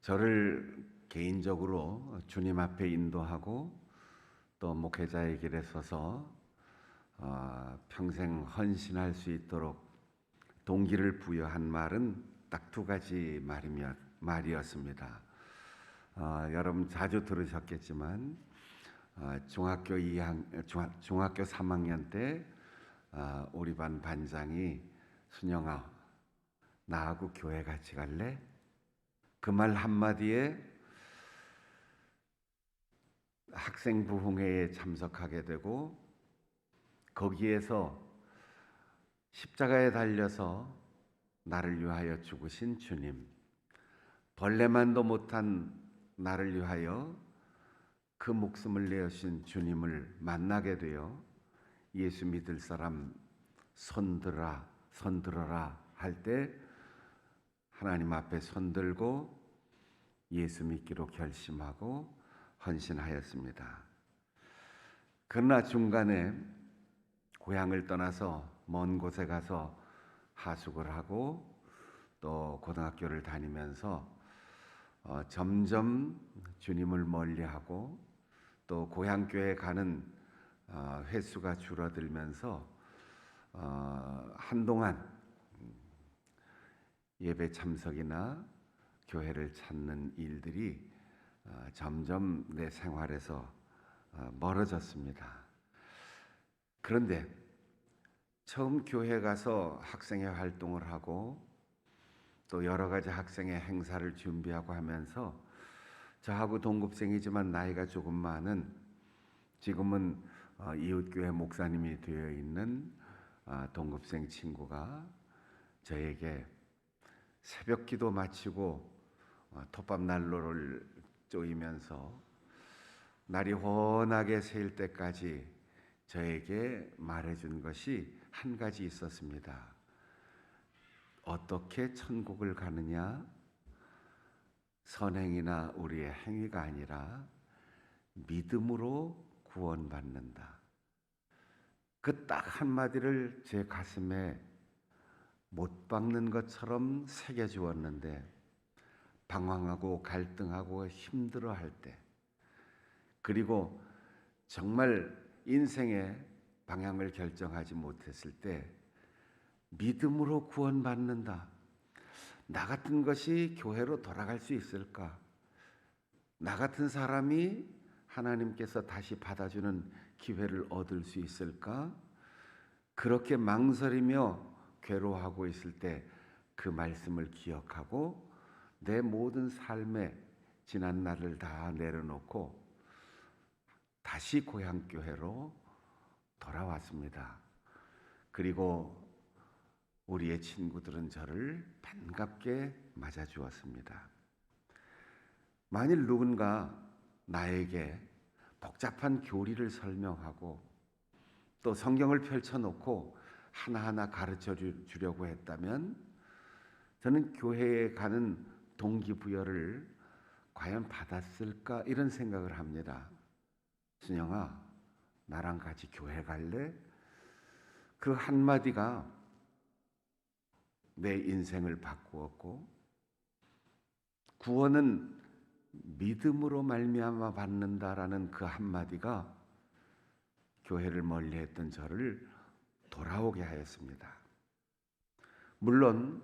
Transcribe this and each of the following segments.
저를 개인적으로 주님 앞에 인도하고 또 목회자의 길에 서서 평생 헌신할 수 있도록 동기를 부여한 말은 딱 두 가지 말이었습니다. 여러분 자주 들으셨겠지만 중학교 3학년 때 우리 반 반장이 순영아, 나하고 교회 같이 갈래? 그 말 한마디에 학생 부흥회에 참석하게 되고 거기에서 십자가에 달려서 나를 위하여 죽으신 주님, 벌레만도 못한 나를 위하여 그 목숨을 내어신 주님을 만나게 되어 예수 믿을 사람 손들어라 할 때 하나님 앞에 손들고 예수 믿기로 결심하고 헌신하였습니다. 그러나 중간에 고향을 떠나서 먼 곳에 가서 하숙을 하고 또 고등학교를 다니면서 점점 주님을 멀리하고 또 고향교회 가는 횟수가 줄어들면서 한동안 예배 참석이나 교회를 찾는 일들이 점점 내 생활에서 멀어졌습니다. 그런데 처음 교회 가서 학생회 활동을 하고 또 여러 가지 학생회 행사를 준비하고 하면서 저하고 동급생이지만 나이가 조금 많은, 지금은 이웃교회 목사님이 되어 있는 동급생 친구가 저에게 새벽 기도 마치고 톱밥 난로를 쪼이면서 날이 환하게 새일 때까지 저에게 말해준 것이 한 가지 있었습니다. 어떻게 천국을 가느냐? 선행이나 우리의 행위가 아니라 믿음으로 구원받는다. 그 딱 한마디를 제 가슴에 못 박는 것처럼 새겨주었는데, 방황하고 갈등하고 힘들어할 때, 그리고 정말 인생의 방향을 결정하지 못했을 때 믿음으로 구원받는다. 나 같은 것이 교회로 돌아갈 수 있을까? 나 같은 사람이 하나님께서 다시 받아주는 기회를 얻을 수 있을까? 그렇게 망설이며 괴로워하고 있을 때 그 말씀을 기억하고 내 모든 삶의 지난 날을 다 내려놓고 다시 고향교회로 돌아왔습니다. 그리고 우리의 친구들은 저를 반갑게 맞아주었습니다. 만일 누군가 나에게 복잡한 교리를 설명하고 또 성경을 펼쳐놓고 하나하나 가르쳐 주려고 했다면 저는 교회에 가는 동기부여를 과연 받았을까, 이런 생각을 합니다. 순영아, 나랑 같이 교회 갈래? 그 한마디가 내 인생을 바꾸었고, 구원은 믿음으로 말미암아 받는다라는 그 한마디가 교회를 멀리했던 저를 돌아오게 하였습니다. 물론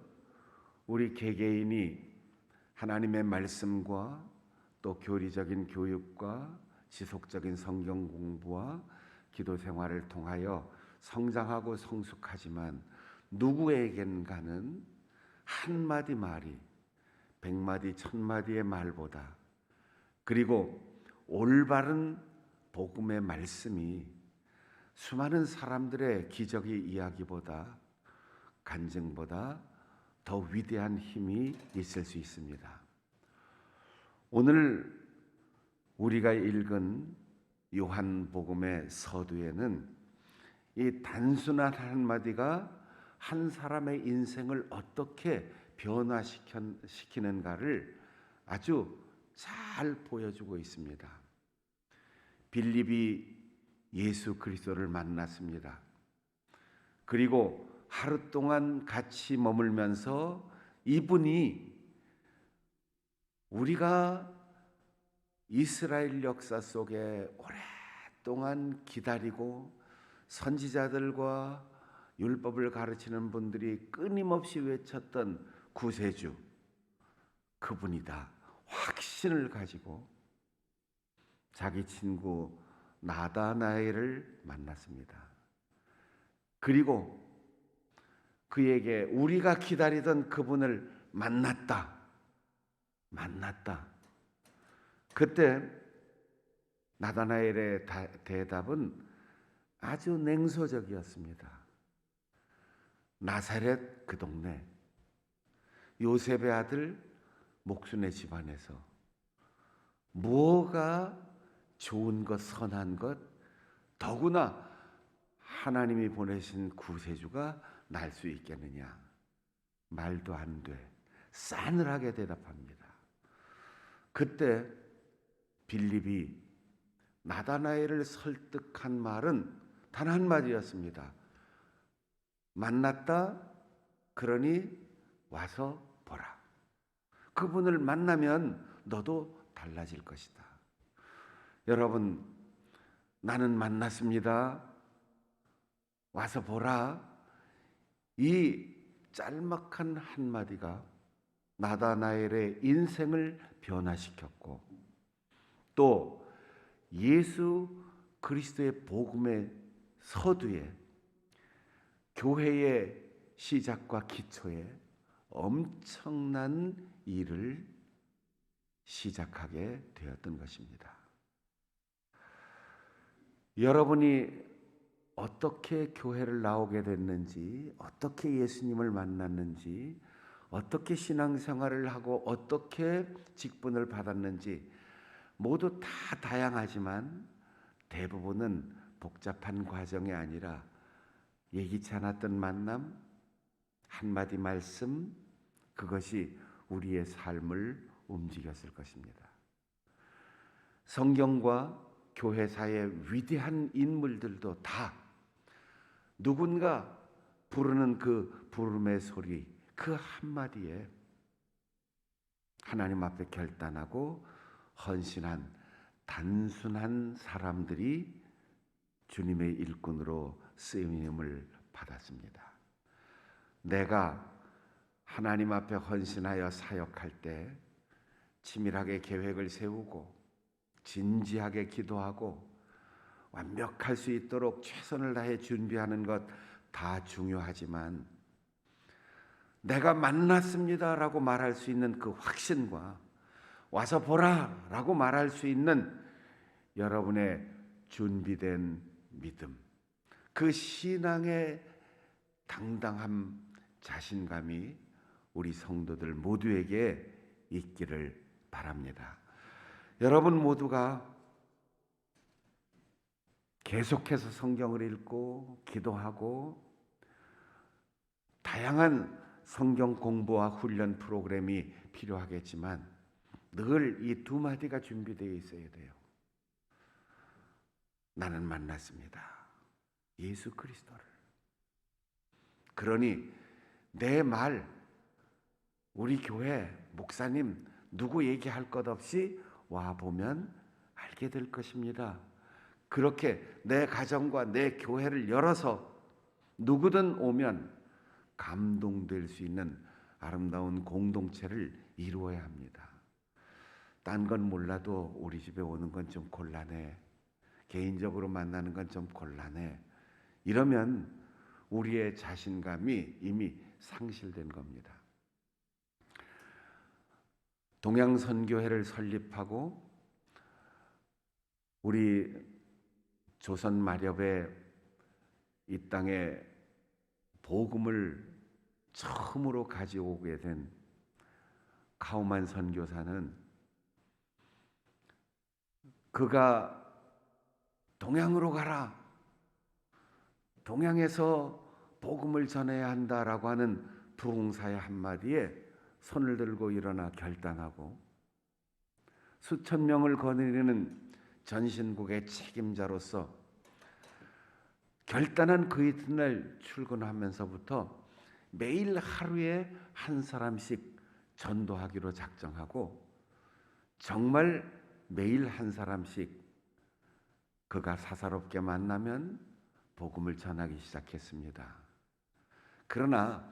우리 개개인이 하나님의 말씀과 또 교리적인 교육과 지속적인 성경 공부와 기도 생활을 통하여 성장하고 성숙하지만 누구에겐가는 한마디 말이 100마디 1000마디의 말보다, 그리고 올바른 복음의 말씀이 수많은 사람들의 기적의 이야기보다, 간증보다 더 위대한 힘이 있을 수 있습니다. 오늘 우리가 읽은 요한복음의 서두에는 이 단순한 한마디가 한 사람의 인생을 어떻게 변화시키는가를 아주 잘 보여주고 있습니다. 빌립이 예수 그리스도를 만났습니다. 그리고 하루 동안 같이 머물면서 이분이 우리가 이스라엘 역사 속에 오랫동안 기다리고 선지자들과 율법을 가르치는 분들이 끊임없이 외쳤던 구세주, 그분이다 확신을 가지고 자기 친구 나다나엘을 만났습니다. 그리고 그에게 우리가 기다리던 그분을 만났다. 그때 나다나엘의 대답은 아주 냉소적이었습니다. 나사렛 그 동네, 요셉의 아들 목순의 집안에서 뭐가 좋은 것, 선한 것, 더구나 하나님이 보내신 구세주가 날 수 있겠느냐? 말도 안 돼. 싸늘하게 대답합니다. 그때 빌립이 나다나엘을 설득한 말은 단 한마디였습니다. 만났다, 그러니 와서 보라. 그분을 만나면 너도 달라질 것이다. 여러분, 나는 만났습니다. 와서 보라. 이 짤막한 한마디가 나다나엘의 인생을 변화시켰고 또 예수 그리스도의 복음의 서두에 교회의 시작과 기초에 엄청난 일을 시작하게 되었던 것입니다. 여러분이 어떻게 교회를 나오게 됐는지, 어떻게 예수님을 만났는지, 어떻게 신앙생활을 하고 어떻게 직분을 받았는지 모두 다 다양하지만 대부분은 복잡한 과정이 아니라 예기치 않았던 만남, 한마디 말씀, 그것이 우리의 삶을 움직였을 것입니다. 성경과 교회사의 위대한 인물들도 다 누군가 부르는 그 부름의 소리, 그 한마디에 하나님 앞에 결단하고 헌신한 단순한 사람들이 주님의 일꾼으로 쓰임을 받았습니다. 내가 하나님 앞에 헌신하여 사역할 때 치밀하게 계획을 세우고 진지하게 기도하고 완벽할 수 있도록 최선을 다해 준비하는 것 다 중요하지만 내가 만났습니다라고 말할 수 있는 그 확신과 와서 보라라고 말할 수 있는 여러분의 준비된 믿음, 그 신앙의 당당함, 자신감이 우리 성도들 모두에게 있기를 바랍니다. 여러분 모두가 계속해서 성경을 읽고 기도하고 다양한 성경 공부와 훈련 프로그램이 필요하겠지만 늘 이 두 마디가 준비되어 있어야 돼요. 나는 만났습니다. 예수 그리스도를. 그러니 내 말, 우리 교회 목사님 누구 얘기할 것 없이 와보면 알게 될 것입니다. 그렇게 내 가정과 내 교회를 열어서 누구든 오면 감동될 수 있는 아름다운 공동체를 이루어야 합니다. 딴 건 몰라도 우리 집에 오는 건 좀 곤란해. 개인적으로 만나는 건 좀 곤란해. 이러면 우리의 자신감이 이미 상실된 겁니다. 동양선교회를 설립하고 우리 조선 마렵에 이 땅에 복음을 처음으로 가져오게 된 카우만 선교사는 그가 동양으로 가라, 동양에서 복음을 전해야 한다라고 하는 부흥사의 한마디에 손을 들고 일어나 결단하고 수천 명을 거느리는 전신국의 책임자로서 결단한 그 이튿날 출근하면서부터 매일 하루에 한 사람씩 전도하기로 작정하고 정말 매일 한 사람씩 그가 사사롭게 만나면 복음을 전하기 시작했습니다. 그러나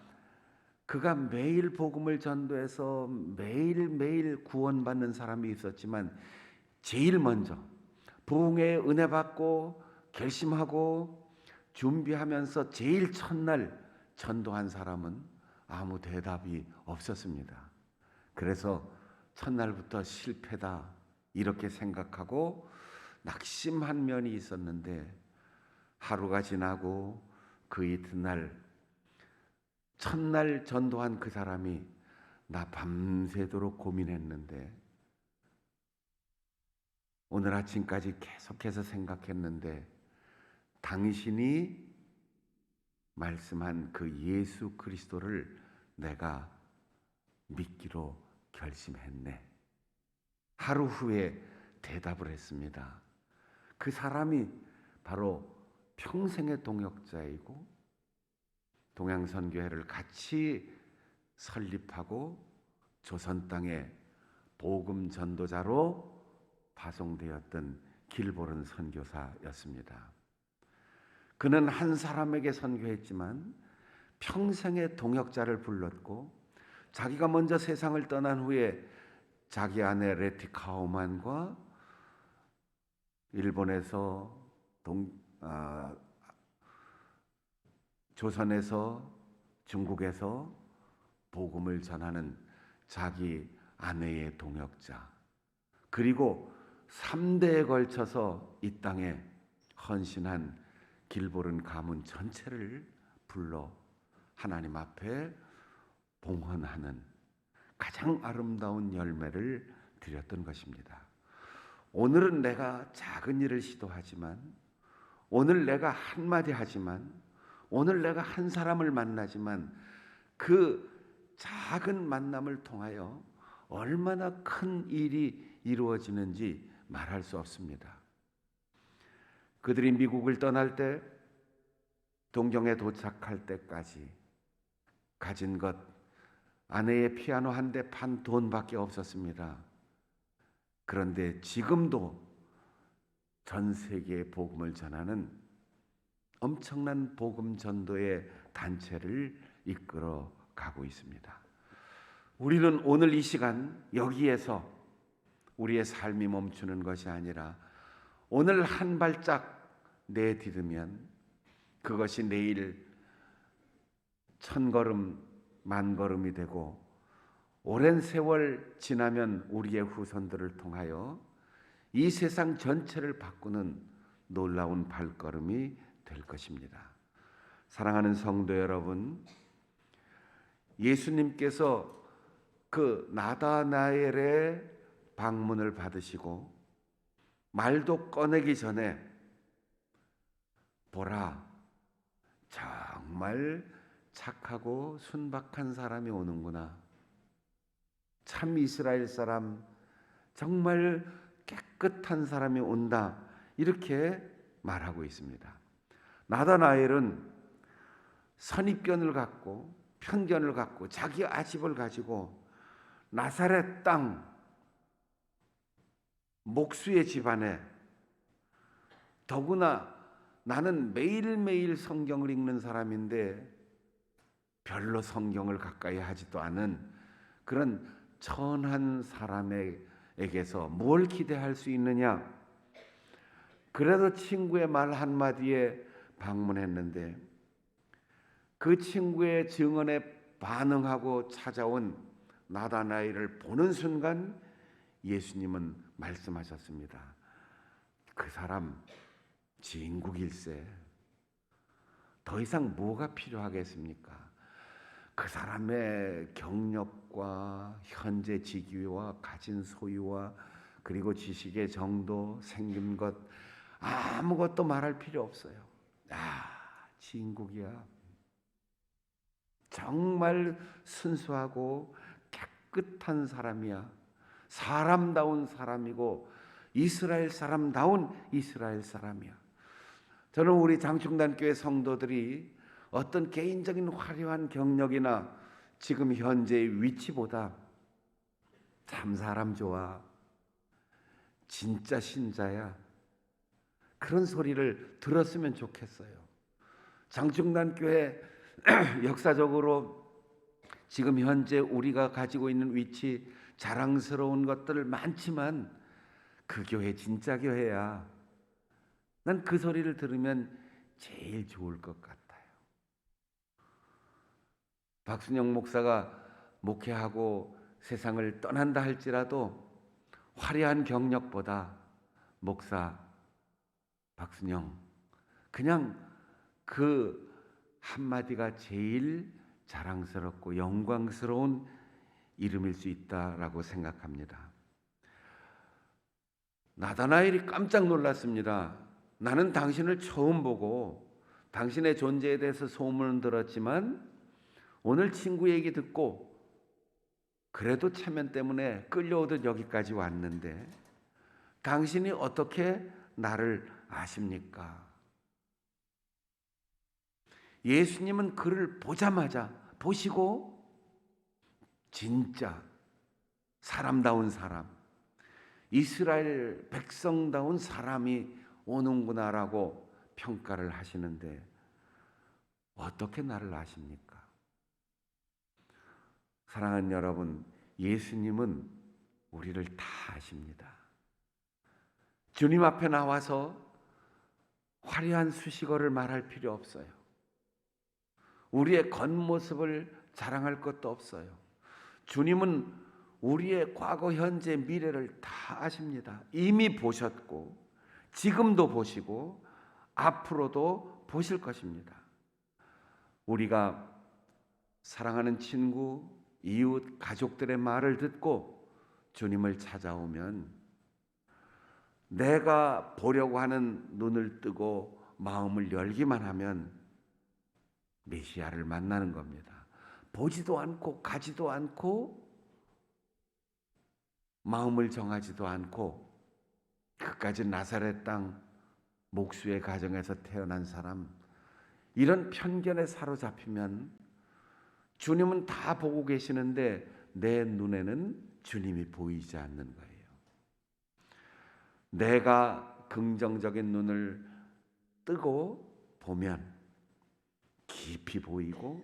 그가 매일 복음을 전도해서 매일매일 구원받는 사람이 있었지만 제일 먼저 부흥의 은혜 받고 결심하고 준비하면서 제일 첫날 전도한 사람은 아무 대답이 없었습니다. 그래서 첫날부터 실패다 이렇게 생각하고 낙심한 면이 있었는데, 하루가 지나고 그 이튿날 첫날 전도한 그 사람이 나 밤새도록 고민했는데, 오늘 아침까지 계속해서 생각했는데 당신이 말씀한 그 예수 그리스도를 내가 믿기로 결심했네. 하루 후에 대답을 했습니다. 그 사람이 바로 평생의 동역자이고 동양선교회를 같이 설립하고 조선 땅에 복음 전도자로 파송되었던 길보른 선교사였습니다. 그는 한 사람에게 선교했지만 평생의 동역자를 불렀고, 자기가 먼저 세상을 떠난 후에 자기 아내 레티 카우만과 일본에서 조선에서 중국에서 복음을 전하는 자기 아내의 동역자, 그리고 3대에 걸쳐서 이 땅에 헌신한 길보른 가문 전체를 불러 하나님 앞에 봉헌하는 가장 아름다운 열매를 드렸던 것입니다. 오늘은 내가 작은 일을 시도하지만, 오늘 내가 한마디 하지만, 오늘 내가 한 사람을 만나지만 그 작은 만남을 통하여 얼마나 큰 일이 이루어지는지 말할 수 없습니다. 그들이 미국을 떠날 때, 동경에 도착할 때까지 가진 것, 아내의 피아노 한 대 판 돈밖에 없었습니다. 그런데 지금도 전 세계에 복음을 전하는 엄청난 복음 전도의 단체를 이끌어 가고 있습니다. 우리는 오늘 이 시간 여기에서 우리의 삶이 멈추는 것이 아니라 오늘 한 발짝 내디디면 그것이 내일 1000걸음, 10,000걸음이 되고, 오랜 세월 지나면 우리의 후손들을 통하여 이 세상 전체를 바꾸는 놀라운 발걸음이 될 것입니다. 사랑하는 성도 여러분, 예수님께서 그 나다나엘의 방문을 받으시고 말도 꺼내기 전에, 보라, 정말 착하고 순박한 사람이 오는구나, 참 이스라엘 사람, 정말 깨끗한 사람이 온다, 이렇게 말하고 있습니다. 나다나엘은 선입견을 갖고 편견을 갖고 자기 아집을 가지고 나사렛 땅 목수의 집안에, 더구나 나는 매일매일 성경을 읽는 사람인데 별로 성경을 가까이 하지도 않은 그런 천한 사람에게서 뭘 기대할 수 있느냐. 그래도 친구의 말 한마디에 방문했는데 그 친구의 증언에 반응하고 찾아온 나다나엘을 보는 순간 예수님은 말씀하셨습니다. 그 사람 진국일세, 더 이상 뭐가 필요하겠습니까? 그 사람의 경력과 현재 직위와 가진 소유와 그리고 지식의 정도, 생긴 것, 아무것도 말할 필요 없어요. 진국이야. 정말 순수하고 깨끗한 사람이야. 사람다운 사람이고 이스라엘 사람다운 이스라엘 사람이야. 저는 우리 장충단교회 성도들이 어떤 개인적인 화려한 경력이나 지금 현재의 위치보다 참 사람 좋아, 진짜 신자야. 그런 소리를 들었으면 좋겠어요. 장충단교회 역사적으로 지금 현재 우리가 가지고 있는 위치, 자랑스러운 것들 많지만 그 교회 진짜 교회야. 난 그 소리를 들으면 제일 좋을 것 같아요. 박순영 목사가 목회하고 세상을 떠난다 할지라도 화려한 경력보다 목사 박순영, 그냥 그 한마디가 제일 자랑스럽고 영광스러운 이름일 수 있다라고 생각합니다. 나다나엘이 깜짝 놀랐습니다. 나는 당신을 처음 보고 당신의 존재에 대해서 소문은 들었지만 오늘 친구 얘기 듣고 그래도 체면 때문에 끌려오듯 여기까지 왔는데 당신이 어떻게 나를 아십니까? 예수님은 그를 보자마자 보시고 진짜 사람다운 사람, 이스라엘 백성다운 사람이 오는구나라고 평가를 하시는데 어떻게 나를 아십니까? 사랑하는 여러분, 예수님은 우리를 다 아십니다. 주님 앞에 나와서 화려한 수식어를 말할 필요 없어요. 우리의 겉모습을 자랑할 것도 없어요. 주님은 우리의 과거, 현재, 미래를 다 아십니다. 이미 보셨고 지금도 보시고 앞으로도 보실 것입니다. 우리가 사랑하는 친구, 이웃, 가족들의 말을 듣고 주님을 찾아오면 내가 보려고 하는 눈을 뜨고 마음을 열기만 하면 메시아를 만나는 겁니다. 보지도 않고 가지도 않고 마음을 정하지도 않고 그까지 나사렛 땅 목수의 가정에서 태어난 사람, 이런 편견에 사로잡히면 주님은 다 보고 계시는데 내 눈에는 주님이 보이지 않는 거예요. 내가 긍정적인 눈을 뜨고 보면 깊이 보이고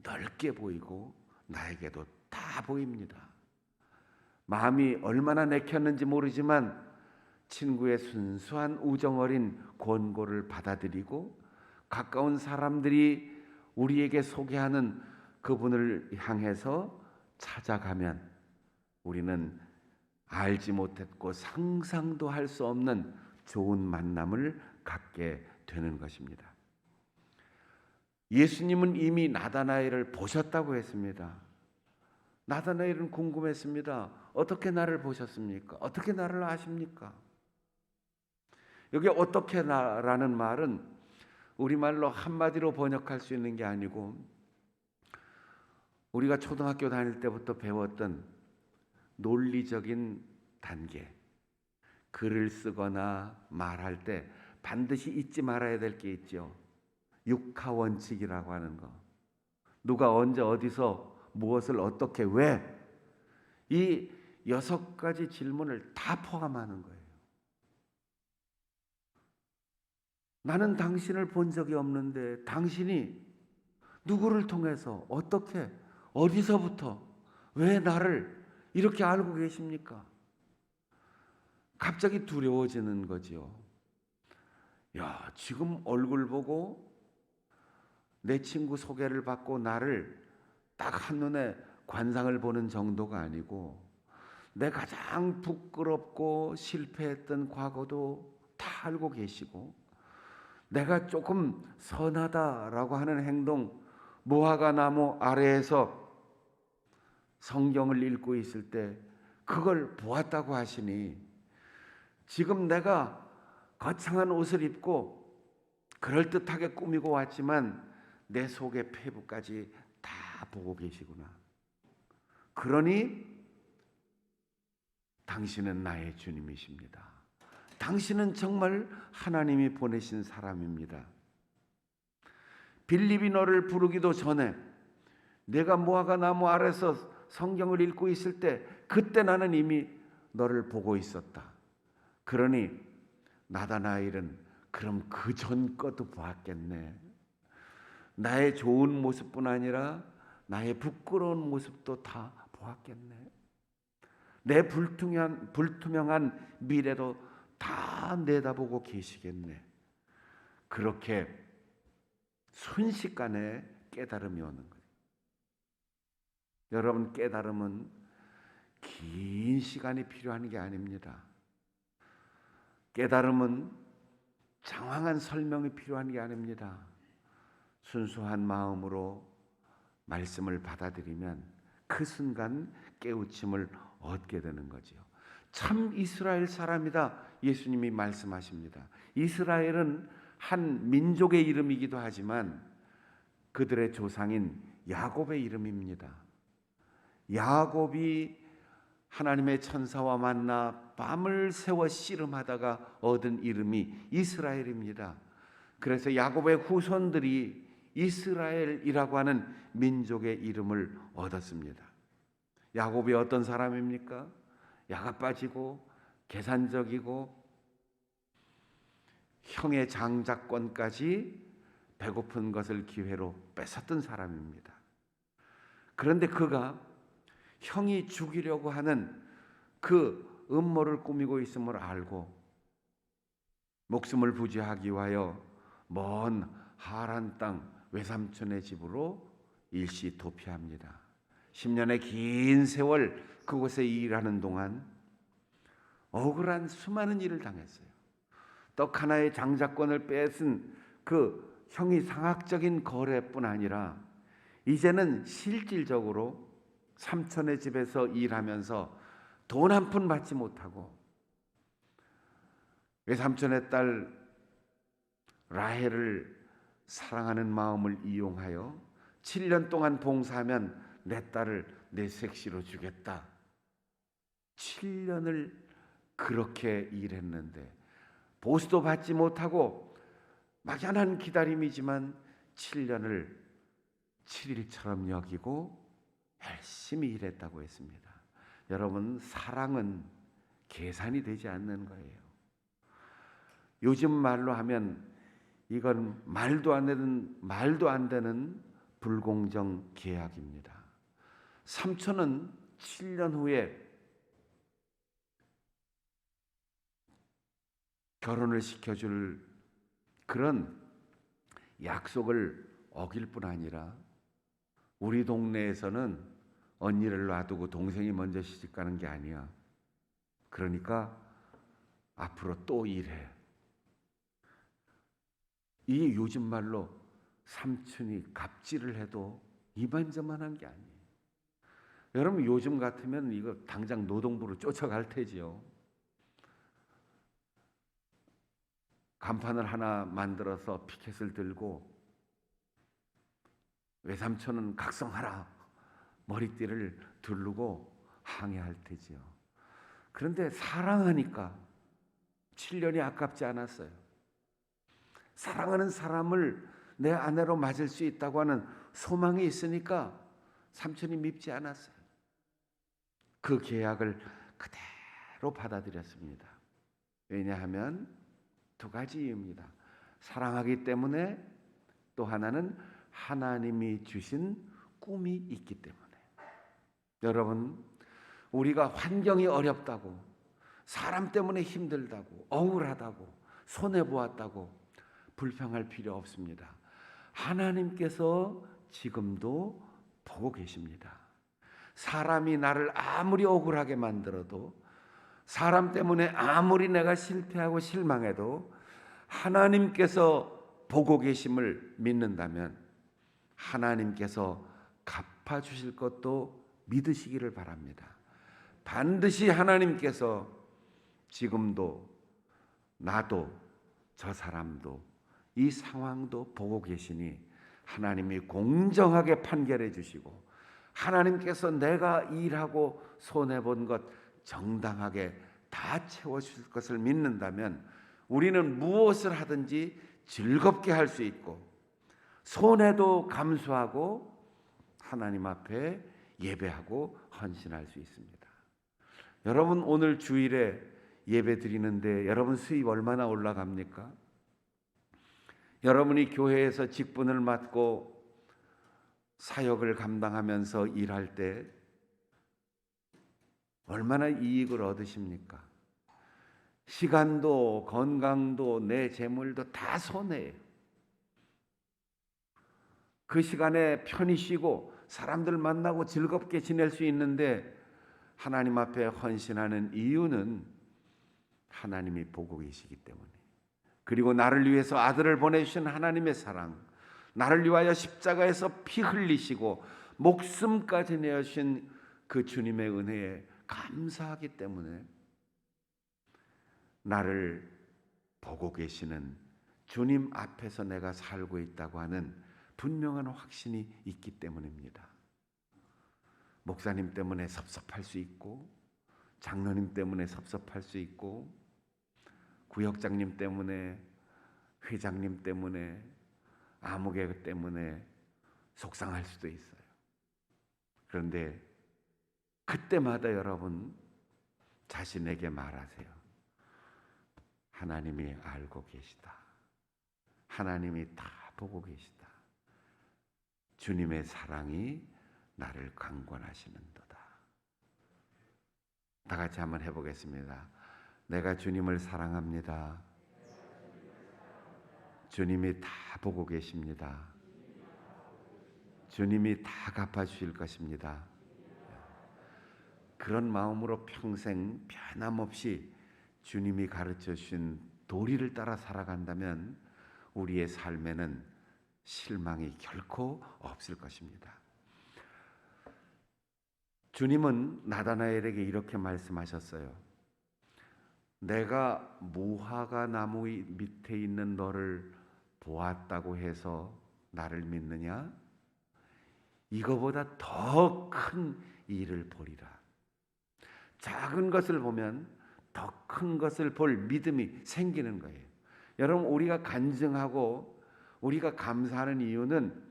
넓게 보이고 나에게도 다 보입니다. 마음이 얼마나 내켰는지 모르지만 친구의 순수한 우정 어린 권고를 받아들이고 가까운 사람들이 우리에게 소개하는 그분을 향해서 찾아가면 우리는 알지 못했고 상상도 할 수 없는 좋은 만남을 갖게 되는 것입니다. 예수님은 이미 나다나엘을 보셨다고 했습니다. 나다나엘은 궁금했습니다. 어떻게 나를 보셨습니까? 어떻게 나를 아십니까? 여기 어떻게 나라는 말은 우리말로 한마디로 번역할 수 있는 게 아니고 우리가 초등학교 다닐 때부터 배웠던 논리적인 단계, 글을 쓰거나 말할 때 반드시 잊지 말아야 될 게 있죠. 육하 원칙이라고 하는 거. 누가 언제 어디서 무엇을 어떻게 왜, 이 6가지 질문을 다 포함하는 거예요. 나는 당신을 본 적이 없는데 당신이 누구를 통해서 어떻게 어디서부터 왜 나를 이렇게 알고 계십니까? 갑자기 두려워지는 거지요. 야, 지금 얼굴 보고 내 친구 소개를 받고 나를 딱 한눈에 관상을 보는 정도가 아니고 내 가장 부끄럽고 실패했던 과거도 다 알고 계시고 내가 조금 선하다라고 하는 행동, 무화과 나무 아래에서 성경을 읽고 있을 때 그걸 보았다고 하시니 지금 내가 거창한 옷을 입고 그럴듯하게 꾸미고 왔지만 내 속의 폐부까지 다 보고 계시구나. 그러니 당신은 나의 주님이십니다. 당신은 정말 하나님이 보내신 사람입니다. 빌립이 너를 부르기도 전에 내가 무화과 나무 아래서 성경을 읽고 있을 때 그때 나는 이미 너를 보고 있었다. 그러니 나다나엘은 그럼 그 전 것도 보았겠네. 나의 좋은 모습뿐 아니라 나의 부끄러운 모습도 다 보았겠네. 내 불투명한 미래도 다 내다보고 계시겠네. 그렇게 순식간에 깨달음이 오는 거예요. 여러분, 깨달음은 긴 시간이 필요한 게 아닙니다. 깨달음은 장황한 설명이 필요한 게 아닙니다. 순수한 마음으로 말씀을 받아들이면 그 순간 깨우침을 얻게 되는 거죠. 참 이스라엘 사람이다, 예수님이 말씀하십니다. 이스라엘은 한 민족의 이름이기도 하지만 그들의 조상인 야곱의 이름입니다. 야곱이 하나님의 천사와 만나 밤을 새워 씨름하다가 얻은 이름이 이스라엘입니다. 그래서 야곱의 후손들이 이스라엘이라고 하는 민족의 이름을 얻었습니다. 야곱이 어떤 사람입니까? 야가 빠지고 계산적이고 형의 장자권까지 배고픈 것을 기회로 뺏었던 사람입니다. 그런데 그가 형이 죽이려고 하는 그 음모를 꾸미고 있음을 알고 목숨을 부지하기 위하여 먼 하란 땅 외삼촌의 집으로 일시 도피합니다. 10년의 긴 세월 그곳에 일하는 동안 억울한 수많은 일을 당했어요. 떡 하나의 장자권을 뺏은 그 형이 상학적인 거래뿐 아니라 이제는 실질적으로 삼촌의 집에서 일하면서 돈 한 푼 받지 못하고 외삼촌의 딸 라헬을 사랑하는 마음을 이용하여 7년 동안 봉사하면 내 딸을 내 색시로 주겠다. 7년을 그렇게 일했는데 보수도 받지 못하고 막연한 기다림이지만 7년을 7일처럼 여기고 열심히 일했다고 했습니다. 여러분, 사랑은 계산이 되지 않는 거예요. 요즘 말로 하면 이건 말도 안 되는 불공정 계약입니다. 삼촌은 7년 후에 결혼을 시켜줄 그런 약속을 어길 뿐 아니라 우리 동네에서는 언니를 놔두고 동생이 먼저 시집가는 게 아니야. 그러니까 앞으로 또 일해. 이게 요즘 말로 삼촌이 갑질을 해도 이만저만한 게 아니에요. 여러분, 요즘 같으면 이거 당장 노동부로 쫓아갈 테지요. 간판을 하나 만들어서 피켓을 들고 외삼촌은 각성하라 머리띠를 두르고 항해할 테지요. 그런데 사랑하니까 7년이 아깝지 않았어요. 사랑하는 사람을 내 아내로 맞을 수 있다고 하는 소망이 있으니까 삼촌이 밉지 않았어요. 그 계약을 그대로 받아들였습니다. 왜냐하면 두 가지 이유입니다. 사랑하기 때문에, 또 하나는 하나님이 주신 꿈이 있기 때문에. 여러분, 우리가 환경이 어렵다고, 사람 때문에 힘들다고, 억울하다고, 손해보았다고 불평할 필요 없습니다. 하나님께서 지금도 보고 계십니다. 사람이 나를 아무리 억울하게 만들어도, 사람 때문에 아무리 내가 실패하고 실망해도 하나님께서 보고 계심을 믿는다면 하나님께서 갚아주실 것도 믿으시기를 바랍니다. 반드시 하나님께서 지금도 나도 저 사람도 이 상황도 보고 계시니 하나님이 공정하게 판결해 주시고 하나님께서 내가 일하고 손해본 것 정당하게 다 채워주실 것을 믿는다면 우리는 무엇을 하든지 즐겁게 할 수 있고 손해도 감수하고 하나님 앞에 예배하고 헌신할 수 있습니다. 여러분, 오늘 주일에 예배 드리는데 여러분 수입 얼마나 올라갑니까? 여러분이 교회에서 직분을 맡고 사역을 감당하면서 일할 때 얼마나 이익을 얻으십니까? 시간도 건강도 내 재물도 다 손해예요. 그 시간에 편히 쉬고 사람들 만나고 즐겁게 지낼 수 있는데 하나님 앞에 헌신하는 이유는 하나님이 보고 계시기 때문에, 그리고 나를 위해서 아들을 보내주신 하나님의 사랑, 나를 위하여 십자가에서 피 흘리시고 목숨까지 내어주신 그 주님의 은혜에 감사하기 때문에 나를 보고 계시는 주님 앞에서 내가 살고 있다고 하는 분명한 확신이 있기 때문입니다. 목사님 때문에 섭섭할 수 있고, 장로님 때문에 섭섭할 수 있고, 구역장님 때문에, 회장님 때문에, 아무개 때문에 속상할 수도 있어요. 그런데 그때마다 여러분 자신에게 말하세요. 하나님이 알고 계시다. 하나님이 다 보고 계시다. 주님의 사랑이 나를 강권하시는도다. 다 같이 한번 해보겠습니다. 내가 주님을 사랑합니다. 주님이 다 보고 계십니다. 주님이 다 갚아주실 것입니다. 그런 마음으로 평생 변함없이 주님이 가르쳐 주신 도리를 따라 살아간다면 우리의 삶에는 실망이 결코 없을 것입니다. 주님은 나다나엘에게 이렇게 말씀하셨어요. 내가 무화과 나무 밑에 있는 너를 보았다고 해서 나를 믿느냐? 이거보다 더 큰 일을 보리라. 작은 것을 보면 더 큰 것을 볼 믿음이 생기는 거예요. 여러분, 우리가 간증하고 우리가 감사하는 이유는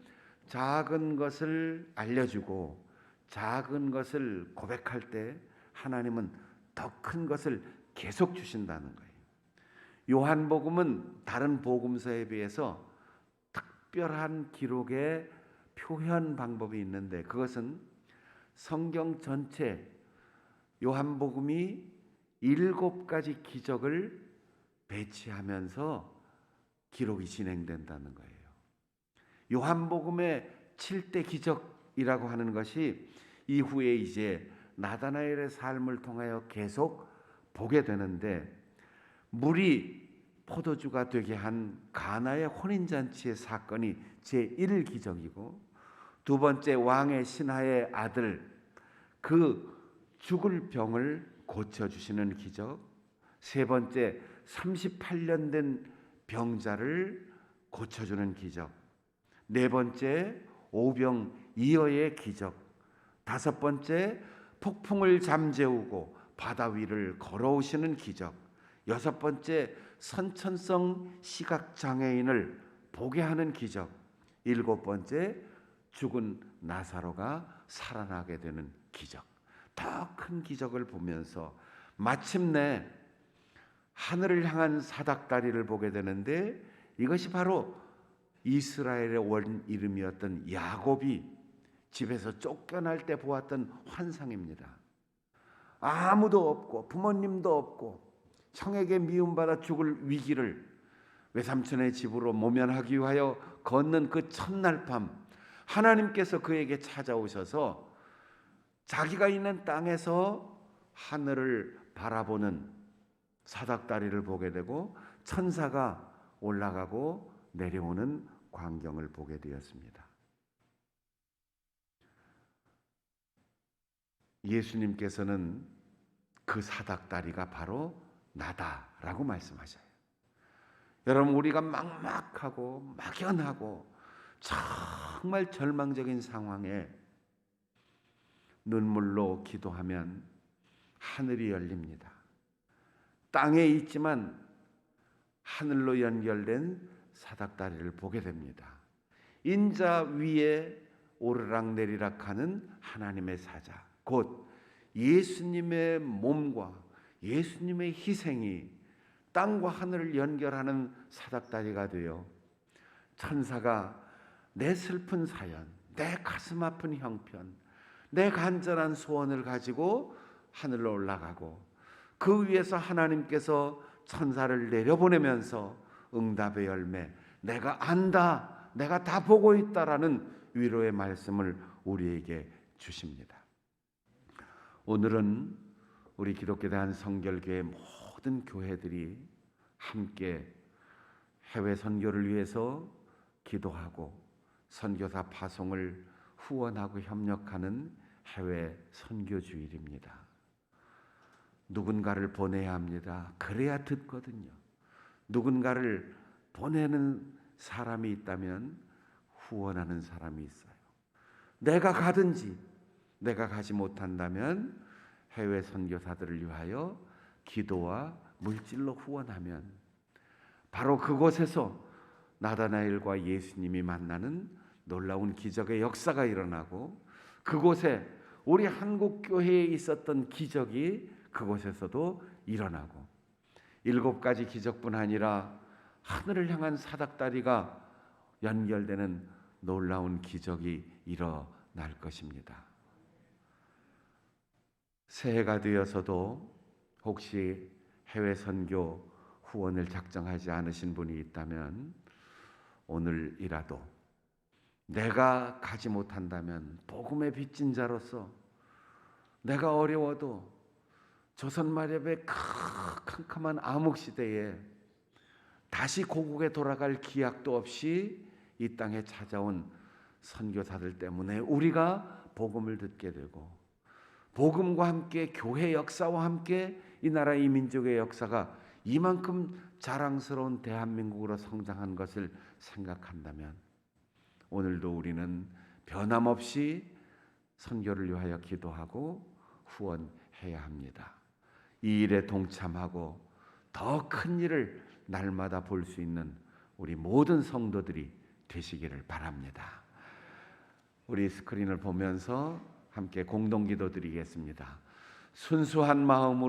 작은 것을 알려주고 작은 것을 고백할 때 하나님은 더 큰 것을 계속 주신다는 거예요. 요한복음은 다른 복음서에 비해서 특별한 기록의 표현 방법이 있는데, 그것은 성경 전체 요한복음이 7가지 기적을 배치하면서 기록이 진행된다는 거예요. 요한복음의 7대 기적이라고 하는 것이 이후에 이제 나다나엘의 삶을 통하여 계속 보게 되는데, 물이 포도주가 되게 한 가나의 혼인잔치의 사건이 제1기적이고, 두 번째 왕의 신하의 아들 그 죽을 병을 고쳐주시는 기적, 세 번째 38년 된 병자를 고쳐주는 기적, 네 번째 오병이어의 기적, 다섯 번째 폭풍을 잠재우고 바다 위를 걸어오시는 기적, 여섯 번째 선천성 시각장애인을 보게 하는 기적, 일곱 번째 죽은 나사로가 살아나게 되는 기적. 더 큰 기적을 보면서 마침내 하늘을 향한 사닥다리를 보게 되는데, 이것이 바로 이스라엘의 원 이름이었던 야곱이 집에서 쫓겨날 때 보았던 환상입니다. 아무도 없고 부모님도 없고 형에게 미움받아 죽을 위기를 외삼촌의 집으로 모면하기 위하여 걷는 그 첫날 밤, 하나님께서 그에게 찾아오셔서 자기가 있는 땅에서 하늘을 바라보는 사닥다리를 보게 되고 천사가 올라가고 내려오는 광경을 보게 되었습니다. 예수님께서는 그 사닥다리가 바로 나다라고 말씀하셔요. 여러분, 우리가 막막하고 막연하고 정말 절망적인 상황에 눈물로 기도하면 하늘이 열립니다. 땅에 있지만 하늘로 연결된 사닥다리를 보게 됩니다. 인자 위에 오르락내리락 하는 하나님의 사자, 곧 예수님의 몸과 예수님의 희생이 땅과 하늘을 연결하는 사닥다리가 되어 천사가 내 슬픈 사연, 내 가슴 아픈 형편, 내 간절한 소원을 가지고 하늘로 올라가고 그 위에서 하나님께서 천사를 내려보내면서 응답의 열매, 내가 안다, 내가 다 보고 있다라는 위로의 말씀을 우리에게 주십니다. 오늘은 우리 기독교 대한성결교회 모든 교회들이 함께 해외 선교를 위해서 기도하고 선교사 파송을 후원하고 협력하는 해외 선교주일입니다. 누군가를 보내야 합니다. 그래야 듣거든요. 누군가를 보내는 사람이 있다면 후원하는 사람이 있어요. 내가 가든지 내가 가지 못한다면 해외 선교사들을 위하여 기도와 물질로 후원하면 바로 그곳에서 나다나엘과 예수님이 만나는 놀라운 기적의 역사가 일어나고 그곳에 우리 한국 교회에 있었던 기적이 그곳에서도 일어나고 7가지 기적뿐 아니라 하늘을 향한 사닥다리가 연결되는 놀라운 기적이 일어날 것입니다. 새해가 되어서도 혹시 해외 선교 후원을 작정하지 않으신 분이 있다면 오늘이라도 내가 가지 못한다면 복음의 빚진 자로서 내가 어려워도 조선 마렵의 캄캄한 암흑 시대에 다시 고국에 돌아갈 기약도 없이 이 땅에 찾아온 선교사들 때문에 우리가 복음을 듣게 되고 복음과 함께 교회 역사와 함께 이 나라 이 민족의 역사가 이만큼 자랑스러운 대한민국으로 성장한 것을 생각한다면 오늘도 우리는 변함없이 선교를 위하여 기도하고 후원해야 합니다. 이 일에 동참하고 더 큰 일을 날마다 볼 수 있는 우리 모든 성도들이 되시기를 바랍니다. 우리 스크린을 보면서 함께 공동기도 드리겠습니다. 순수한 마음으로